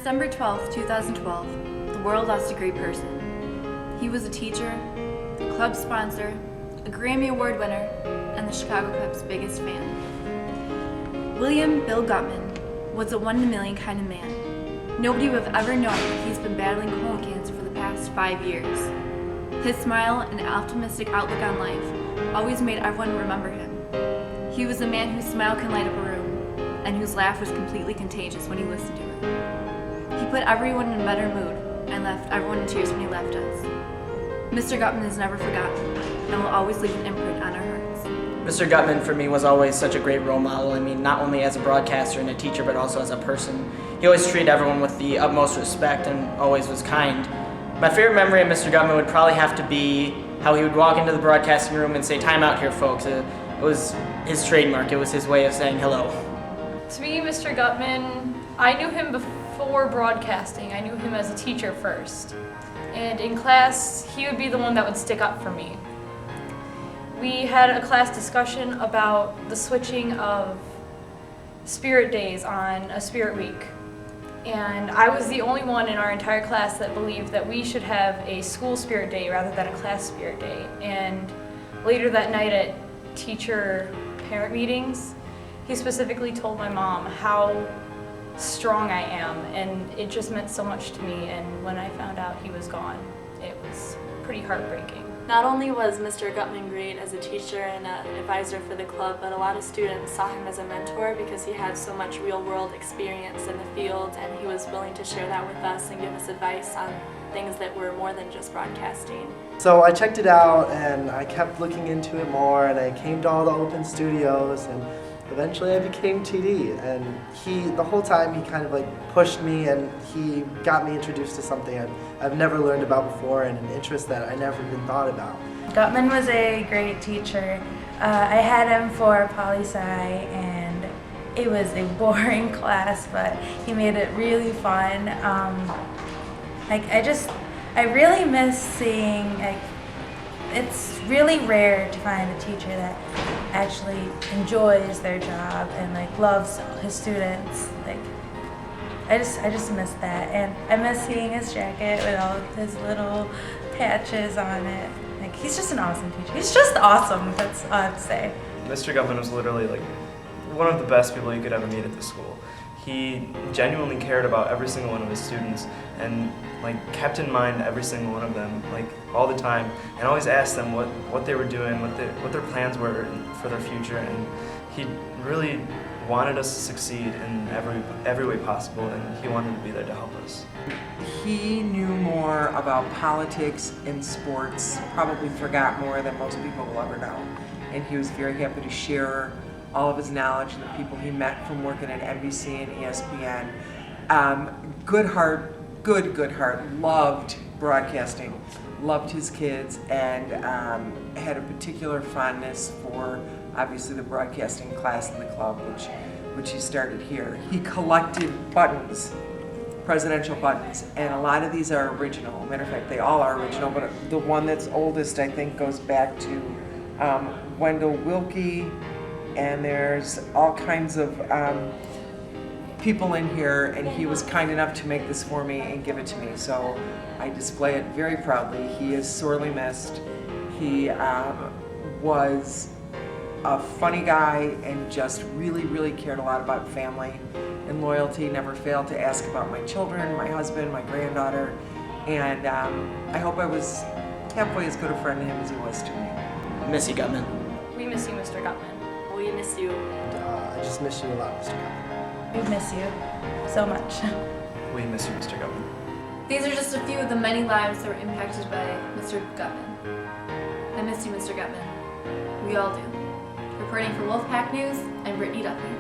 December 12, 2012, the world lost a great person. He was a teacher, a club sponsor, a Grammy Award winner, and the Chicago Cubs' biggest fan. William Bill Gutman was a 1 in a million kind of man. Nobody would have ever known that he's been battling colon cancer for the past 5 years. His smile and optimistic outlook on life always made everyone remember him. He was a man whose smile can light up a room, and whose laugh was completely contagious when he listened to it. He put everyone in a better mood, and left everyone in tears when he left us. Mr. Gutman is never forgotten, and will always leave an imprint on our hearts. Mr. Gutman for me was always such a great role model. I mean, not only as a broadcaster and a teacher, but also as a person. He always treated everyone with the utmost respect and always was kind. My favorite memory of Mr. Gutman would probably have to be how he would walk into the broadcasting room and say, "Time out here, folks." It was his trademark. It was his way of saying hello. To me, Mr. Gutman, I knew him before broadcasting. I knew him as a teacher first. And in class, he would be the one that would stick up for me. We had a class discussion about the switching of spirit days on a spirit week. And I was the only one in our entire class that believed that we should have a school spirit day rather than a class spirit day. And later that night at teacher parent meetings, he specifically told my mom how strong I am, and it just meant so much to me. And when I found out he was gone, it was pretty heartbreaking. Not only was Mr. Gutman great as a teacher and an advisor for the club, but a lot of students saw him as a mentor because he had so much real-world experience in the field, and he was willing to share that with us and give us advice on things that were more than just broadcasting. So I checked it out and I kept looking into it more, and I came to all the open studios, and eventually I became TD. And the whole time he kind of like pushed me, and he got me introduced to something I've never learned about before, and an interest that I never even thought about. Gutman was a great teacher. I had him for poli-sci, and it was a boring class, but he made it really fun. I really miss seeing, it's really rare to find a teacher that actually enjoys their job and loves his students. I just miss that, and I miss seeing his jacket with all his little patches on it. He's just an awesome teacher. He's just awesome, that's all I have to say. Mr. Gutman was literally one of the best people you could ever meet at the school. He genuinely cared about every single one of his students, and kept in mind every single one of them all the time, and always asked them what they were doing, what their plans were for their future. And he really wanted us to succeed in every way possible, and he wanted to be there to help us. He knew more about politics and sports, probably forgot more than most people will ever know. And he was very happy to share all of his knowledge and the people he met from working at NBC and ESPN. Good heart, loved broadcasting, loved his kids, and had a particular fondness for obviously the broadcasting class in the club, which he started here. He collected buttons, presidential buttons, and a lot of these are original. Matter of fact, they all are original, but the one that's oldest I think goes back to Wendell Wilkie, and there's all kinds of people in here, and he was kind enough to make this for me and give it to me, so I display it very proudly. He is sorely missed. He was a funny guy and just really cared a lot about family and loyalty. Never failed to ask about my children, my husband, my granddaughter, and I hope I was halfway as good a friend to him as he was to me. Miss you, Gutman. We miss you, Mr. Gutman. We miss you. I just miss you a lot, Mr. Gutman. We miss you so much. We miss you, Mr. Gutman. These are just a few of the many lives that were impacted by Mr. Gutman. I miss you, Mr. Gutman. We all do. Reporting for Wolfpack News, I'm Brittany Duffy.